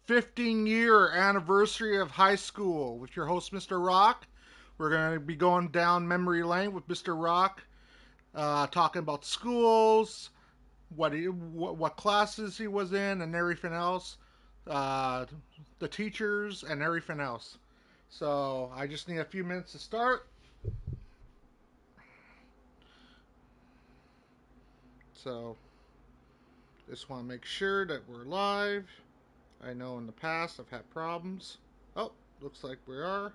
15-year anniversary of high school with your host, Mr. Rock. We're going to be going down memory lane with Mr. Rock, talking about schools, what classes he was in, and everything else, uh, the teachers, and everything else. So I just need a few minutes to start. So just want to make sure that we're live. I know in the past I've had problems. Oh, looks like we are.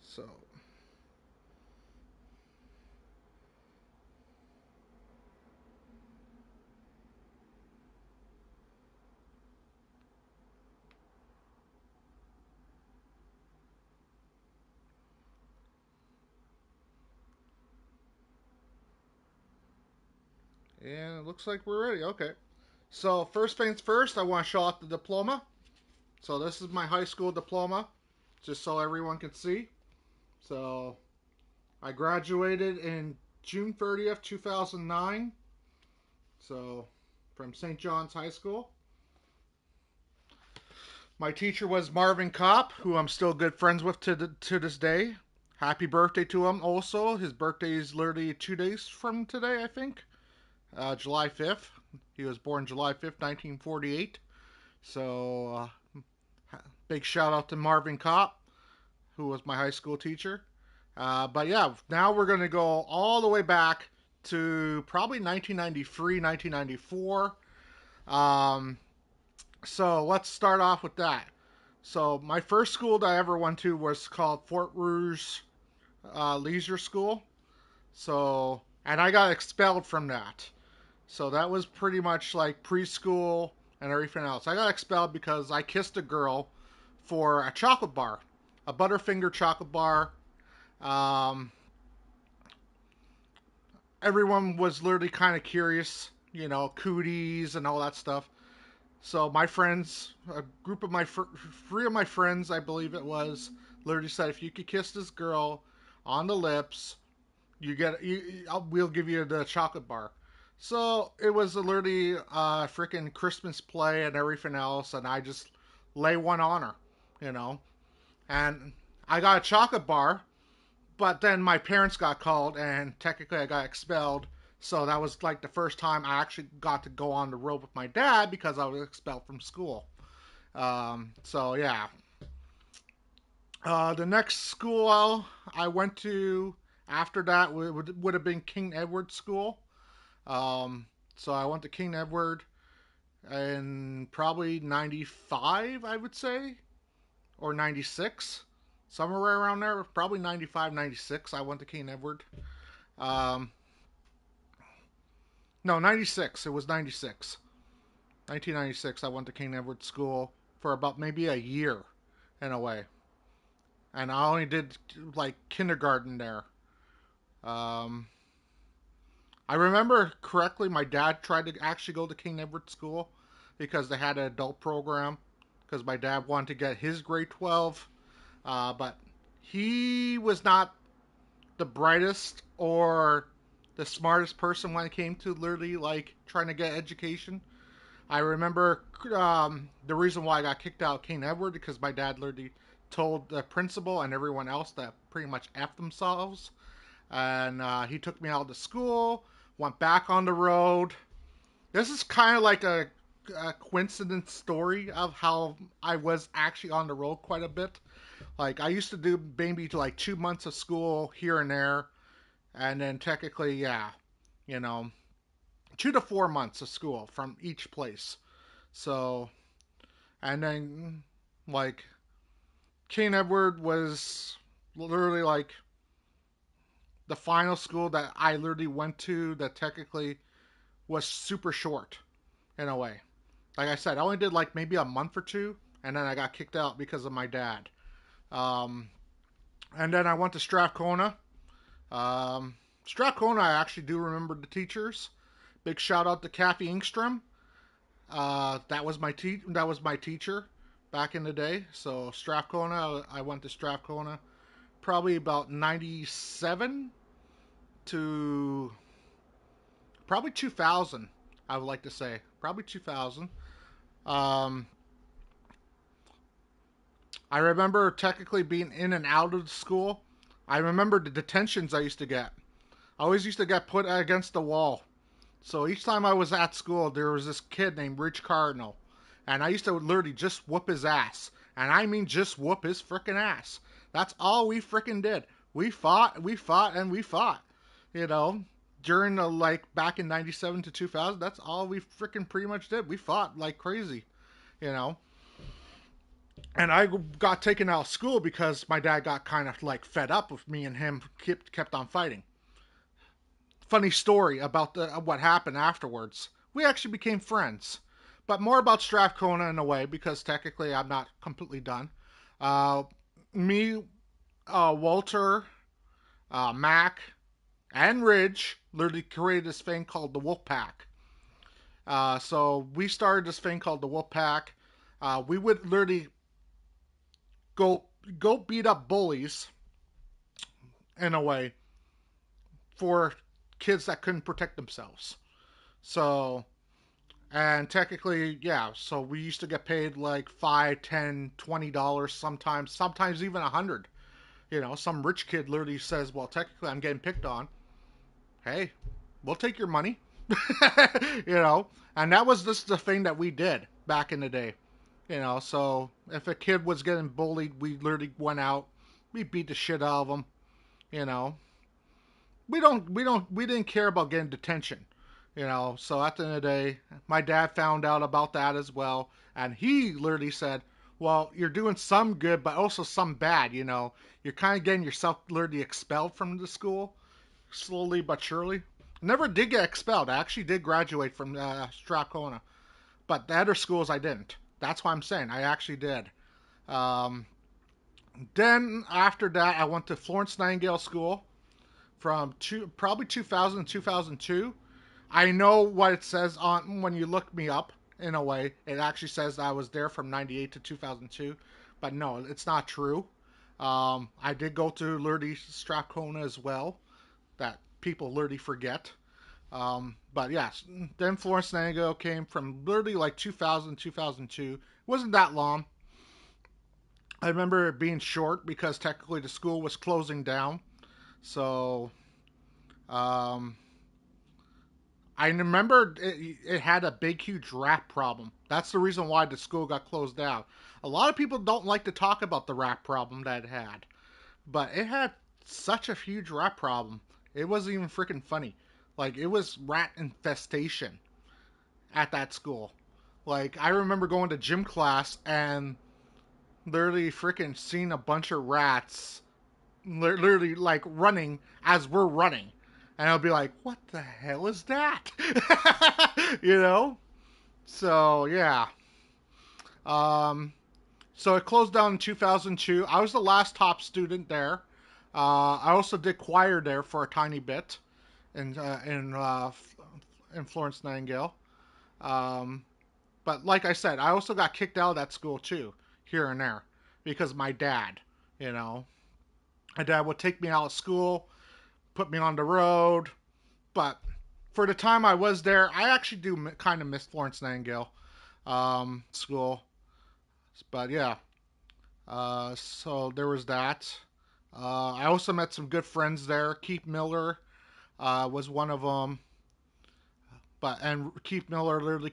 So, and it looks like we're ready. Okay. So, first things first, I want to show off the diploma. So, this is my high school diploma, just so everyone can see. So, I graduated in June 30th, 2009. So, from St. John's High School. My teacher was Marvin Kopp, who I'm still good friends with to this day. Happy birthday to him also. His birthday is literally 2 days from today, I think. July 5th. He was born July 5th, 1948. So, big shout out to Marvin Kopp, who was my high school teacher. But yeah, now we're going to go all the way back to probably 1993, 1994. Um, so let's start off with that. So my first school that I ever went to was called Fort Rouge Leisure School. So, and I got expelled from that. So that was pretty much like preschool and everything else. I got expelled because I kissed a girl for a chocolate bar, a Butterfinger chocolate bar. Um, Everyone was literally kind of curious, cooties and all that stuff. So my friends, a group of three of my friends, I believe it was, literally said if you could kiss this girl on the lips, we'll give you the chocolate bar. So it was a literally freaking Christmas play and everything else, and I just lay one on her, you know. And I got a chocolate bar, but then my parents got called, and technically I got expelled. So that was like the first time I actually got to go on the road with my dad because I was expelled from school. So yeah, the next school I went to after that would have been King Edward School. Um, so I went to King Edward in probably 95, I would say, or 96, somewhere around there. Probably 95, 96. I went to King Edward. Um, no, 96. It was 96. 1996, I went to King Edward School for about maybe a year in a way. And I only did like kindergarten there. Um, I remember correctly, my dad tried to actually go to King Edward School because they had an adult program. Because my dad wanted to get his grade 12, but he was not the brightest or the smartest person when it came to literally like trying to get education. I remember the reason why I got kicked out of King Edward because my dad literally told the principal and everyone else that pretty much F themselves. And he took me out of school, went back on the road. This is kind of like a coincidence story of how I was actually on the road quite a bit. Like I used to do maybe like 2 months of school here and there, and then technically, yeah, you know, 2 to 4 months of school from each place. So, and then like King Edward was literally like the final school that I literally went to that technically was super short in a way. Like I said, I only did like maybe a month or two, and then I got kicked out because of my dad. Um, and then I went to Strathcona. Strathcona, I actually do remember the teachers. Big shout out to Kathy Ingstrom. That was my teacher back in the day. So Strathcona, I went to Strathcona probably about 97 to probably 2000. I would like to say probably 2000. Um, I remember technically being in and out of the school. I remember the detentions I used to get. I always used to get put against the wall. So each time I was at school, there was this kid named Rich Cardinal. And I used to literally just whoop his ass. And I mean just whoop his frickin' ass. That's all we frickin' did. We fought, and we fought. You know, during the, like, back in 97 to 2000, that's all we frickin' pretty much did. We fought like crazy, you know. And I got taken out of school because my dad got kind of like fed up with me and him kept on fighting. Funny story about what happened afterwards. We actually became friends, but more about Strathcona in a way because technically I'm not completely done. Uh, me, Walter, Mac, and Ridge literally created this thing called the Wolf Pack. So we started this thing called the Wolf Pack. We would literally go go beat up bullies in a way for kids that couldn't protect themselves. So, and technically, yeah, so we used to get paid like 5, 10, $20 sometimes even 100. You know, some rich kid literally says, well, technically I'm getting picked on. Hey, we'll take your money. You know, and that was just the thing that we did back in the day. You know, so if a kid was getting bullied, we literally went out, we beat the shit out of them. You know, we didn't care about getting detention. You know, so at the end of the day, my dad found out about that as well, and he literally said, "Well, you're doing some good, but also some bad. You know, you're kind of getting yourself literally expelled from the school, slowly but surely." Never did get expelled. I actually did graduate from Strathcona, but the other schools I didn't. That's why I'm saying I actually did. Um, then after that, I went to Florence Nightingale School from probably 2000 2002. I know what it says on when you look me up. In a way, it actually says I was there from 98 to 2002, but no, it's not true. I did go to Lurdy Strathcona as well. That people literally forget. But yes, then Florence Nightingale came from literally like 2000, 2002. It wasn't that long. I remember it being short because technically the school was closing down. So um, I remember it had a big, huge rat problem. That's the reason why the school got closed down. A lot of people don't like to talk about the rat problem that it had, but it had such a huge rat problem. It wasn't even freaking funny. Like, it was rat infestation at that school. Like, I remember going to gym class and literally freaking seeing a bunch of rats literally like running as we're running. And I'll be like, what the hell is that? You know? So, yeah. Um, so it closed down in 2002. I was the last top student there. I also did choir there for a tiny bit in Florence Nightingale. Um, but like I said, I also got kicked out of that school too, here and there, because my dad, you know, my dad would take me out of school, put me on the road. But for the time I was there, I actually do kind of miss Florence Nightingale school. But yeah, so there was that. I also met some good friends there. Keith Miller was one of them. And Keith Miller literally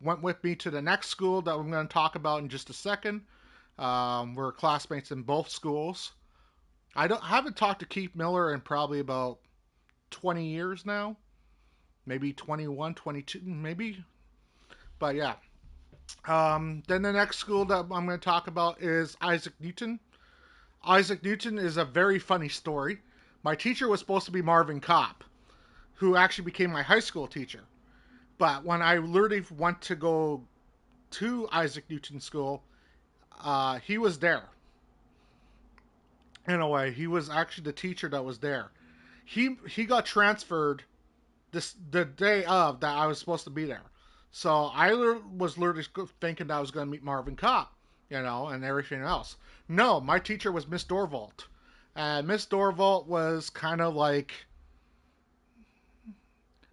went with me to the next school that I'm going to talk about in just a second. We're classmates in both schools. I haven't talked to Keith Miller in probably about 20 years now, maybe 21, 22, maybe. But yeah. Then the next school that I'm going to talk about is Isaac Newton. Isaac Newton is a very funny story. My teacher was supposed to be Marvin Kopp, who actually became my high school teacher. But when I literally went to go to Isaac Newton School, he was there. In a way, he was actually the teacher that was there. He got transferred the day of that I was supposed to be there. So I was literally thinking that I was going to meet Marvin Kopp, you know, and everything else. No, my teacher was Miss Dorvalt. And Miss Dorvalt was kind of like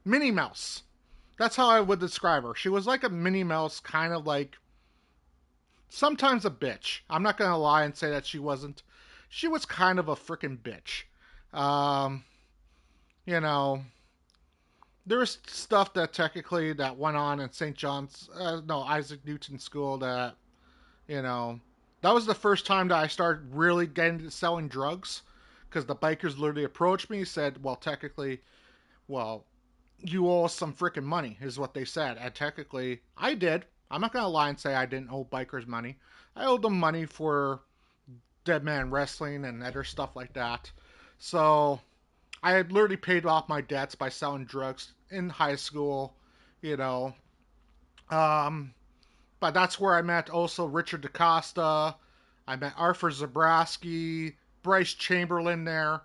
Minnie Mouse. That's how I would describe her. She was like a Minnie Mouse, kind of like sometimes a bitch. I'm not gonna lie and say that she wasn't. She was kind of a freaking bitch. Um, you know, there was stuff that technically that went on in St. John's, no, Isaac Newton School that you know, that was the first time that I started really getting into selling drugs because the bikers literally approached me, said, "Well, technically, well, you owe us some freaking money," is what they said. And technically, I did. I'm not gonna lie and say I didn't owe bikers money. I owed them money for Dead Man Wrestling and other stuff like that. So I had literally paid off my debts by selling drugs in high school, you know. Um, but that's where I met also Richard DaCosta. I met Arthur Zabrowski, Bryce Chamberlain there.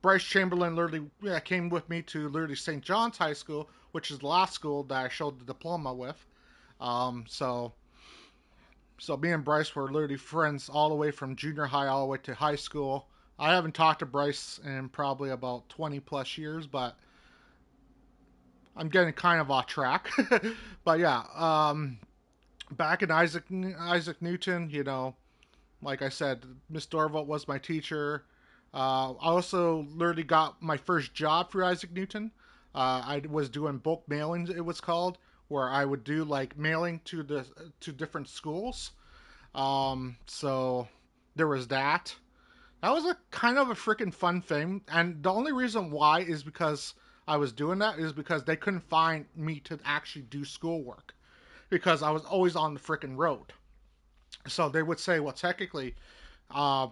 Bryce Chamberlain literally came with me to literally St. John's High School, which is the last school that I showed the diploma with. Um, so so me and Bryce were literally friends all the way from junior high all the way to high school. I haven't talked to Bryce in probably about 20 plus years, but I'm getting kind of off track. But yeah, back in Isaac Newton, like I said, Miss Dorval was my teacher. I also literally got my first job through Isaac Newton. I was doing bulk mailings, it was called, where I would do like mailing to different schools. So there was that. That was a kind of a freaking fun thing, and the only reason why is because I was doing that is because they couldn't find me to actually do schoolwork because I was always on the freaking road. So they would say, well, technically, uh,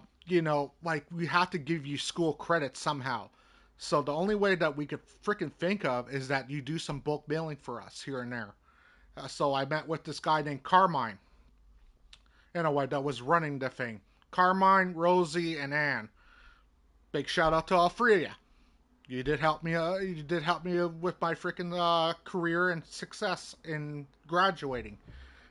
like we have to give you school credit somehow. So the only way that we could freaking think of is that you do some bulk mailing for us here and there. So I met with this guy named Carmine, that was running the thing. Carmine, Rosie, and Ann. Big shout out to all three of you. You did help me. You did help me with my freaking career and success in graduating.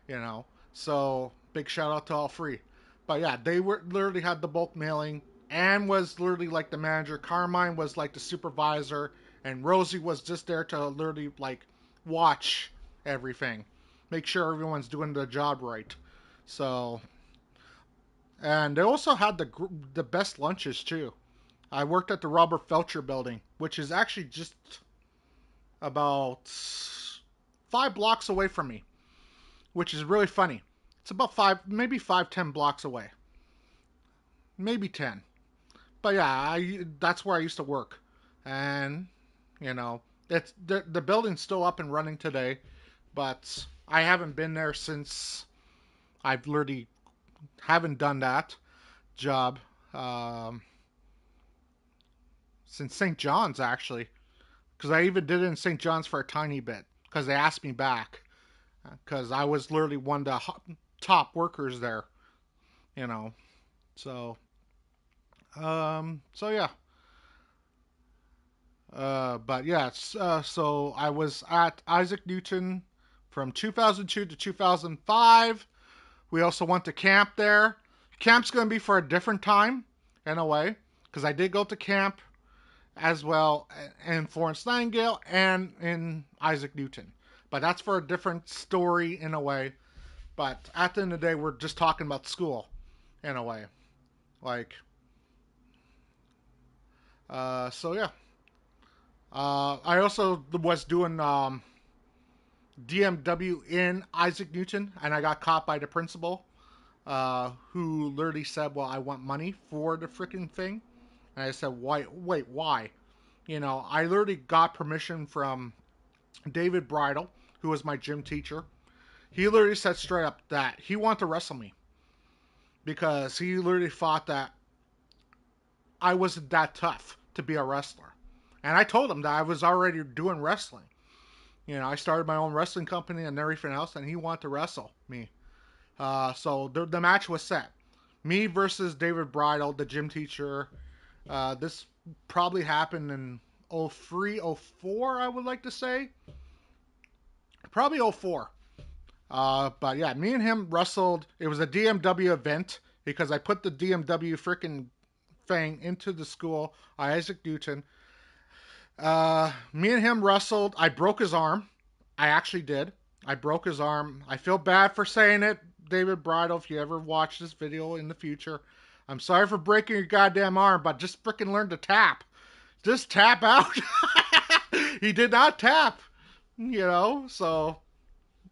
You know, so big shout out to all three. But yeah, they were literally had the bulk mailing. Anne was literally like the manager. Carmine was like the supervisor, and Rosie was just there to literally like watch everything, make sure everyone's doing the job right. So, and they also had the best lunches too. I worked at the Robert Felcher building, which is actually just about 5 blocks away from me, which is really funny. It's about maybe 5, 10 blocks away, maybe 10. But yeah, that's where I used to work, and you know, it's the building's still up and running today, but I haven't been there since I've literally haven't done that job since St. John's actually, because I even did it in St. John's for a tiny bit because they asked me back because I was literally one of the top workers there, you know. So, so yeah. But yeah, so I was at Isaac Newton from 2002 to 2005. We also went to camp there. Camp's going to be for a different time, in a way, because I did go to camp as well in Florence Nightingale and in Isaac Newton. But that's for a different story, in a way. But at the end of the day, we're just talking about school, in a way. Like, so yeah. I also was doing DMW in Isaac Newton, and I got caught by the principal, who literally said, "Well, I want money for the freaking thing." And I said, "Why? Wait, why?" I literally got permission from David Bridle, who was my gym teacher. He literally said straight up that he wanted to wrestle me because he literally thought that I wasn't that tough to be a wrestler. And I told him that I was already doing wrestling. I started my own wrestling company and everything else, and he wanted to wrestle me. So the match was set. Me versus David Bridle, the gym teacher. This probably happened in 03, 04, I would like to say. Probably 04. But yeah, me and him wrestled. It was a DMW event because I put the DMW freaking thing into the school, Isaac Newton. Me and him wrestled. I broke his arm. I actually did. I broke his arm. I feel bad for saying it, David Bridle, if you ever watch this video in the future. I'm sorry for breaking your goddamn arm, but just freaking learn to tap. Just tap out. He did not tap, so.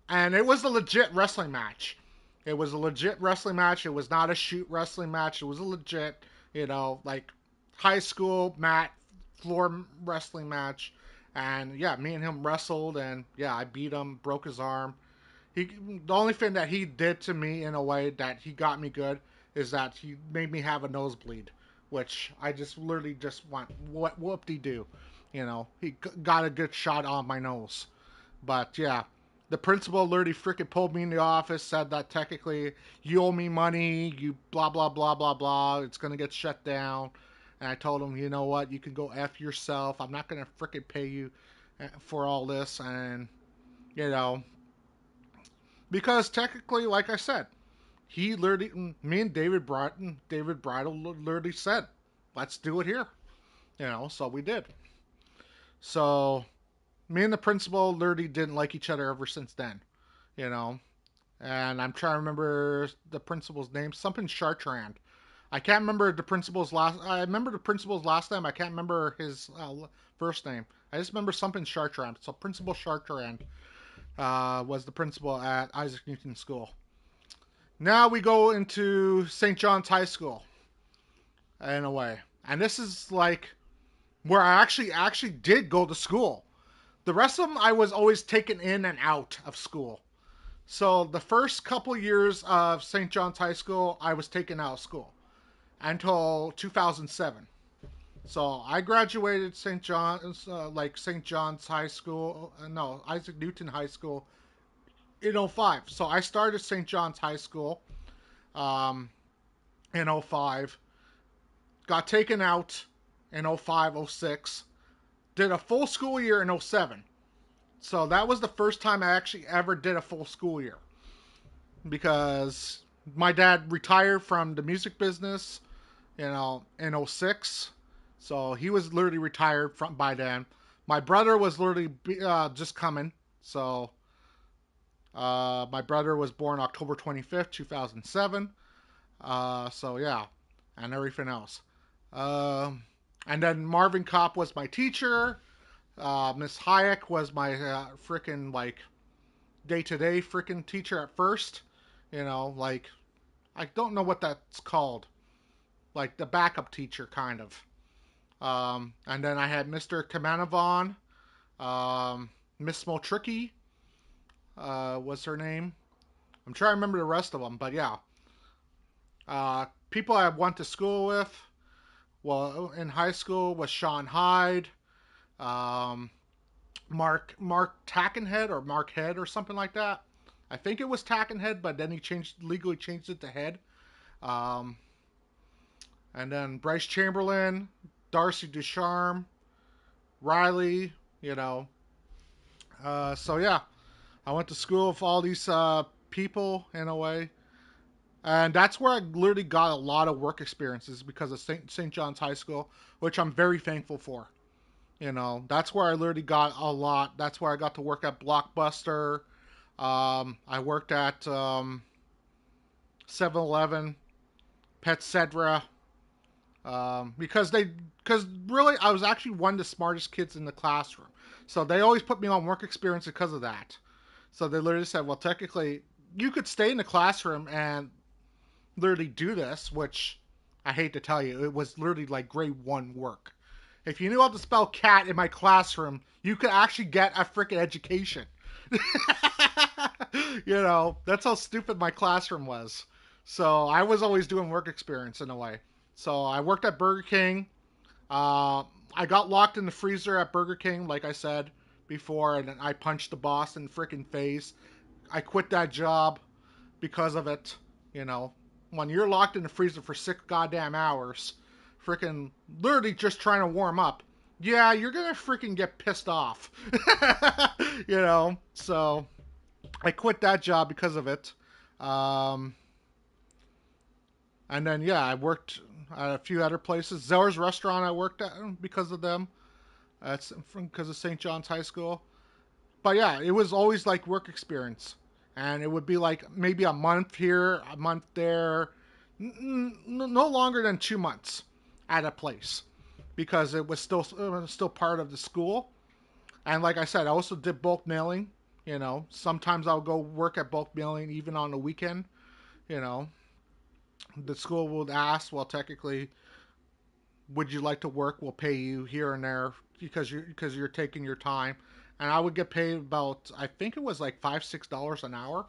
And it was a legit wrestling match. It was a legit wrestling match. It was not a shoot wrestling match. It was a legit, like high school mat floor wrestling match. And yeah, me and him wrestled, and yeah, I beat him, broke his arm. He The only thing that he did to me in a way that he got me good is that he made me have a nosebleed, which I just literally just want what whoop de do, He got a good shot on my nose, but yeah, the principal literally freaking pulled me in the office, said that technically you owe me money, you blah blah blah blah blah, it's gonna get shut down. And I told him, you know what, you can go F yourself. I'm not gonna freaking pay you for all this. And you know, because technically, like I said, he literally, me and David Bridle literally said, let's do it here. So we did. So me and the principal literally didn't like each other ever since then. You know, and I'm trying to remember the principal's name, something Chartrand. I can't remember the principal's last. I remember the principal's last name. I can't remember his first name. I just remember something Chartrand. So Principal Chartrand was the principal at Isaac Newton School. Now we go into St. John's High School, in a way, and this is like where I actually did go to school. The rest of them, I was always taken in and out of school. So the first couple years of St. John's High School, I was taken out of school until 2007. So I graduated St. John's, St. John's High School, no, Isaac Newton High School in '05. So I started St. John's High School um, in '05, got taken out in '05, '06, did a full school year in '07. So that was the first time I actually ever did a full school year because my dad retired from the music business, in '06. So he was literally retired from by then. My brother was literally just coming. So my brother was born October 25th, 2007. So yeah, and everything else. And then Marvin Kopp was my teacher. Miss Hayek was my freaking like day to day freaking teacher at first. Like I don't know what that's called. Like the backup teacher, kind of. And then I had Mr. Kamanavon, Miss Motricky was her name. I'm trying to remember the rest of them, but yeah. People I went to school with, well, in high school was Sean Hyde, um, Mark Tackenhead or Mark Head or something like that. I think it was Tackenhead, but then he legally changed it to Head. Um, and then Bryce Chamberlain, Darcy Ducharme, Riley, you know. So yeah, I went to school with all these people in a way. And that's where I literally got a lot of work experiences because of St. John's High School, which I'm very thankful for. That's where I literally got a lot. That's where I got to work at Blockbuster. I worked at 7-Eleven, Pet Cedra, because really I was actually one of the smartest kids in the classroom. So they always put me on work experience because of that. So they literally said, well, technically, you could stay in the classroom and literally do this, which I hate to tell you, it was literally like grade 1 work. If you knew how to spell cat in my classroom, you could actually get a freaking education. That's how stupid my classroom was. So I was always doing work experience in a way. So I worked at Burger King. I got locked in the freezer at Burger King, like I said before, and I punched the boss in the freaking face. I quit that job because of it. When you're locked in the freezer for 6 goddamn hours, freaking literally just trying to warm up, yeah, you're gonna freaking get pissed off. So I quit that job because of it. Um, and then, yeah, I worked at a few other places. Zeller's Restaurant I worked at because of them. That's because of St. John's High School. But yeah, it was always like work experience, and it would be like maybe a month here, a month there, no longer than 2 months at a place, because it was still part of the school. And like I said, I also did bulk mailing. Sometimes I'll go work at bulk mailing even on the weekend. You know, the school would ask, well, technically, would you like to work? We'll pay you here and there because you're taking your time. And I would get paid about, I think it was like $5-6 an hour,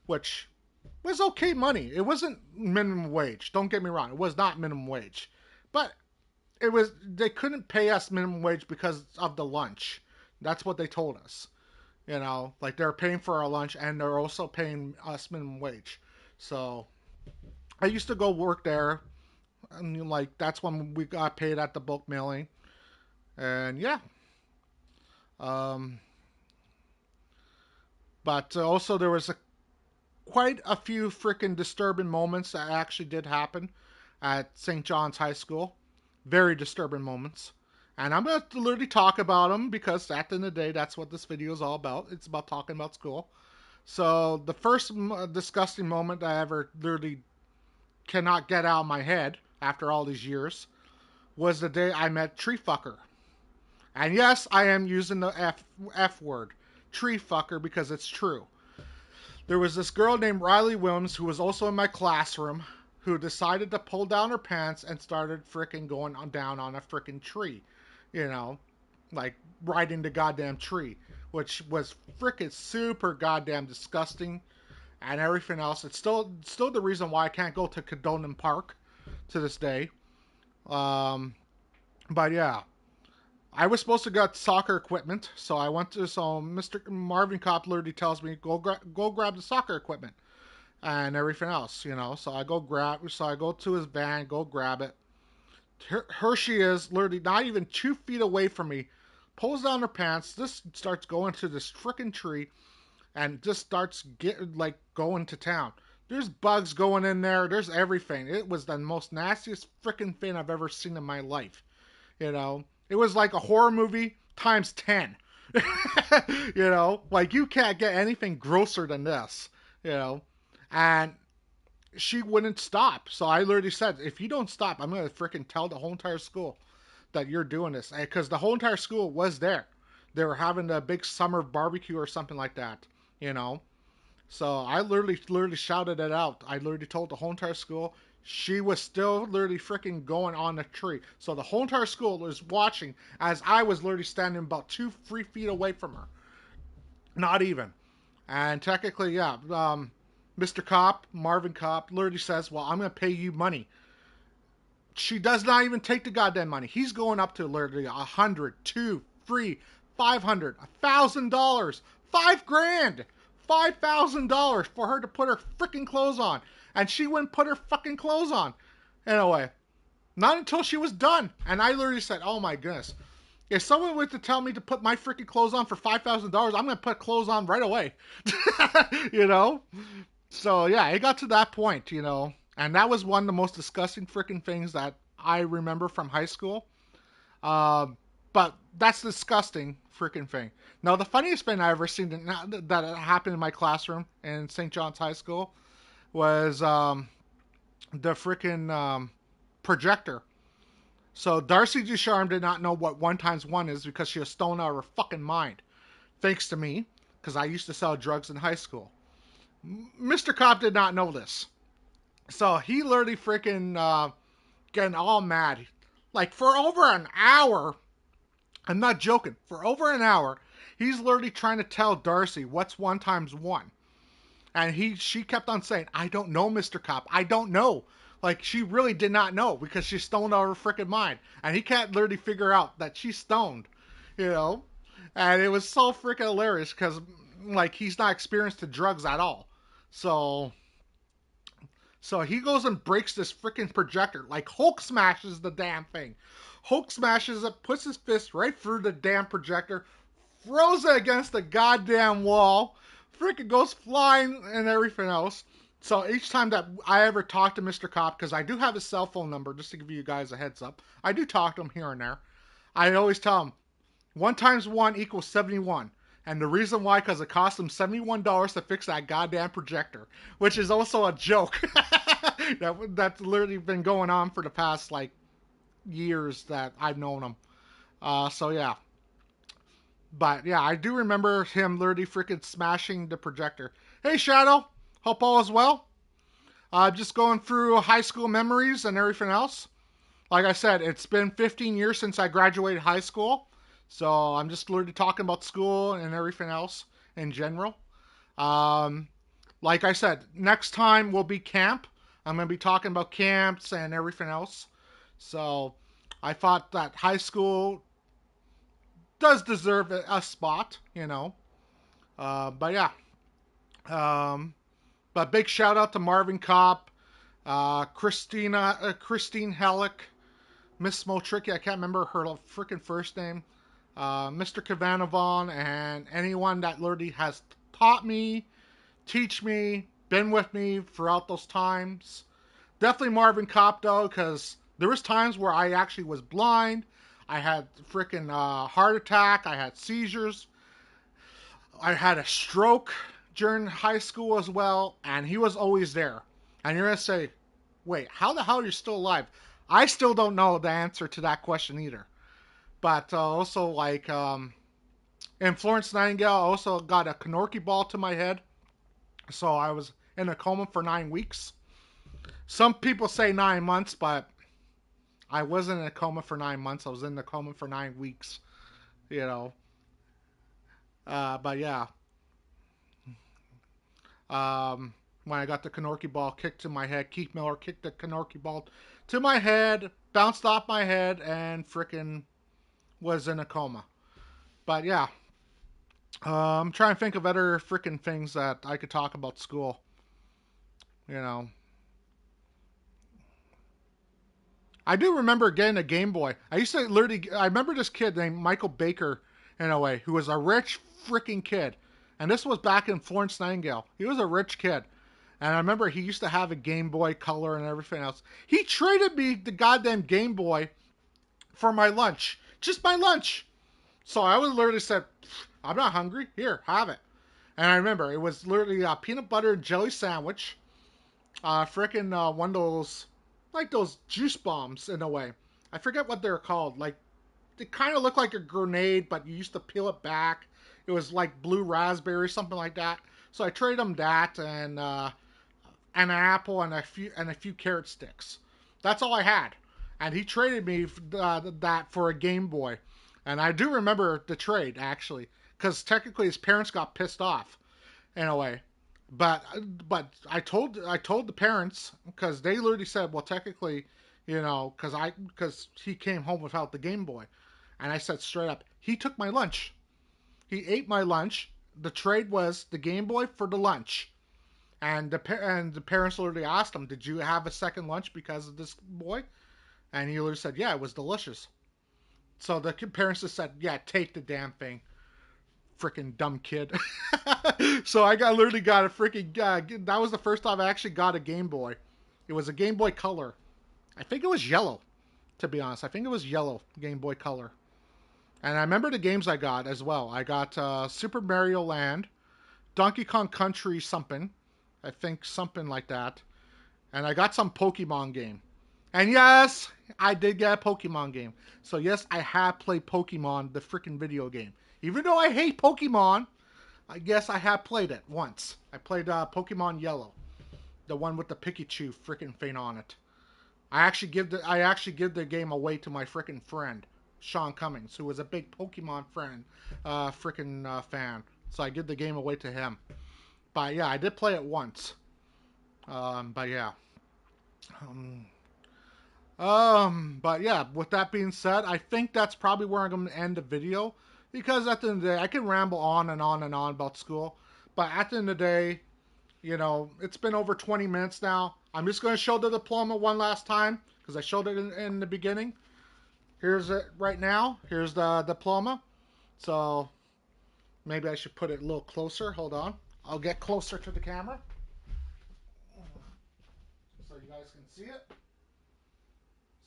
which was okay money. It wasn't minimum wage. Don't get me wrong, it was not minimum wage, but they couldn't pay us minimum wage because of the lunch. That's what they told us. Like they're paying for our lunch and they're also paying us minimum wage. So I used to go work there, and like that's when we got paid at the bulk mailing. And yeah, um, but also there was quite a few freaking disturbing moments that actually did happen at St. John's High School. Very disturbing moments. And I'm going to literally talk about them because at the end of the day, that's what this video is all about. It's about talking about school. So the first disgusting moment I ever literally cannot get out of my head after all these years was the day I met Tree Fucker. And yes, I am using the F word, Tree Fucker, because it's true. There was this girl named Riley Williams who was also in my classroom who decided to pull down her pants and started fricking going on down on a fricking tree. You know, like riding the goddamn tree, which was fricking super goddamn disgusting and everything else. It's still the reason why I can't go to Cadonan Park to this day. Um, but yeah, I was supposed to get soccer equipment, so I went to Mr. Marvin Kopp literally tells me go grab the soccer equipment and everything else. So I go to his van, go grab it. Her she is literally not even 2 feet away from me, pulls down her pants, just starts going to this freaking tree, and just starts going to town. There's bugs going in there. There's everything. It was the most nastiest freaking thing I've ever seen in my life. It was like a horror movie times 10. Like you can't get anything grosser than this. And she wouldn't stop. So I literally said, if you don't stop, I'm going to freaking tell the whole entire school that you're doing this. Because the whole entire school was there. They were having a big summer barbecue or something like that, you know. So I literally shouted it out. I literally told the whole entire school. She was still literally freaking going on the tree. So the whole entire school was watching as I was literally standing about 2-3 feet away from her. Not even. And technically, yeah, Mr. Kopp, Marvin Kopp, literally says, well, I'm going to pay you money. She does not even take the goddamn money. He's going up to literally 100, 2, 3, 500, $1,000, $5,000, $5,000 for her to put her freaking clothes on. And she wouldn't put her fucking clothes on. Anyway, not until she was done. And I literally said, oh my goodness. If someone were to tell me to put my freaking clothes on for $5,000, I'm going to put clothes on right away. you know? So yeah, it got to that point, and that was one of the most disgusting freaking things that I remember from high school. Uh, but that's disgusting freaking thing. Now, the funniest thing I ever seen that happened in my classroom in St. John's High School was the freaking projector. So Darcy Ducharme did not know what 1 times 1 is because she was stoned out of her fucking mind. Thanks to me, because I used to sell drugs in high school. Mr. Kopp did not know this. So he literally freaking getting all mad. Like for over an hour, I'm not joking, for over an hour, he's literally trying to tell Darcy what's 1 times 1. And she kept on saying, I don't know, Mr. Kopp. I don't know. Like she really did not know because she's stoned out of her freaking mind. And he can't literally figure out that she's stoned. And it was so freaking hilarious because like he's not experienced to drugs at all. So he goes and breaks this freaking projector. Like Hulk smashes the damn thing. Hulk smashes it, puts his fist right through the damn projector, throws it against the goddamn wall, freaking goes flying and everything else. So each time that I ever talk to Mr. Kopp, because I do have his cell phone number, just to give you guys a heads up, I do talk to him here and there. I always tell him 1 times 1 equals 71. And the reason why, because it cost them $71 to fix that goddamn projector, which is also a joke. That's literally been going on for the past like years that I've known him. So yeah, but yeah, I do remember him literally freaking smashing the projector. Hey Shadow, hope all is well. Just going through high school memories and everything else. Like I said, it's been 15 years since I graduated high school, so I'm just literally talking about school and everything else in general. Um, like I said, next time will be camp. I'm going to be talking about camps and everything else. So I thought that high school does deserve a spot, you know. But yeah. Um, but big shout out to Marvin Kopp, Christine Halleck, Miss Motricky. I can't remember her freaking first name. Mr. Kavanavon, and anyone that literally has taught me, teach me, been with me throughout those times. Definitely Marvin Kopp though, because there was times where I actually was blind. I had freaking heart attack. I had seizures. I had a stroke during high school as well, and he was always there. And you're gonna say, "Wait, how the hell are you still alive?" I still don't know the answer to that question either. But also, like, in Florence Nightingale, I also got a Kenorki ball to my head, so I was in a coma for 9 weeks. Some people say 9 months, but I wasn't in a coma for 9 months. I was in the coma for 9 weeks. You know, but yeah, when I got the Kenorki ball kicked to my head, Keith Miller kicked the Kenorki ball to my head, bounced off my head, and frickin' was in a coma. But yeah, I'm trying to think of other frickin' things that I could talk about school. You know, I do remember getting a Game Boy. I used to literally, I remember this kid named Michael Baker, in a way, who was a rich freaking kid. And this was back in Florence Nightingale. He was a rich kid. And I remember he used to have a Game Boy Color and everything else. He traded me the goddamn Game Boy for my lunch. Just my lunch. So I was literally said, I'm not hungry. Here, have it. And I remember it was literally a peanut butter and jelly sandwich. Frickin' one of those, like those juice bombs in a way. I forget what they're called. Like, they kind of look like a grenade, but you used to peel it back. It was like blue raspberry, something like that. So I traded him that and an apple and a few carrot sticks. That's all I had, and he traded me that for a Game Boy. And I do remember the trade actually, because technically his parents got pissed off in a way. But I told the parents, because they literally said, well, technically, because he came home without the Game Boy, and I said straight up, he took my lunch. He ate my lunch. The trade was the Game Boy for the lunch. And the parents literally asked him, "Did you have a second lunch because of this boy?" And he literally said, "Yeah, it was delicious." So the parents just said, "Yeah, take the damn thing, freaking dumb kid." So I literally got a freaking. That was the first time I actually got a Game Boy. It was a Game Boy Color. I think it was yellow. To be honest, I think it was yellow Game Boy Color. And I remember the games I got as well. I got Super Mario Land, Donkey Kong Country something. I think something like that. And I got some Pokemon game. And yes, I did get a Pokemon game. So yes, I have played Pokemon, the freaking video game. Even though I hate Pokemon, I guess I have played it once. I played Pokemon Yellow, the one with the Pikachu freaking thing on it. I actually give the game away to my freaking friend, Sean Cummings, who was a big Pokemon fan. So I give the game away to him. But yeah, I did play it once. But yeah. Um, but yeah, with that being said, I think that's probably where I'm going to end the video. Because at the end of the day, I can ramble on and on and on about school. But at the end of the day, it's been over 20 minutes now. I'm just going to show the diploma one last time. Because I showed it in the beginning. Here's it right now. Here's the diploma. So maybe I should put it a little closer. Hold on. I'll get closer to the camera. So you guys can see it.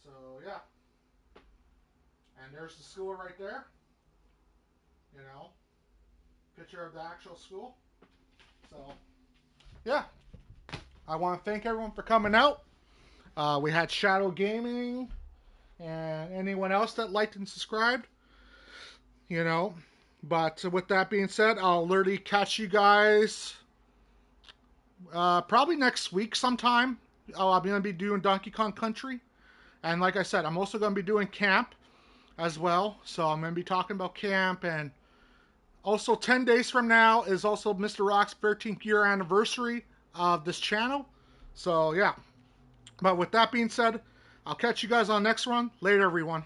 So yeah. And there's the school right there. You know, Picture of the actual school. So, yeah. I want to thank everyone for coming out. We had Shadow Gaming and anyone else that liked and subscribed. You know, but with that being said, I'll literally catch you guys probably next week sometime. I'm going to be doing Donkey Kong Country. And like I said, I'm also going to be doing camp as well. So I'm going to be talking about camp. And also 10 days from now is also Mr. Rock's 13th year anniversary of this channel. So yeah. But with that being said, I'll catch you guys on the next one. Later, everyone.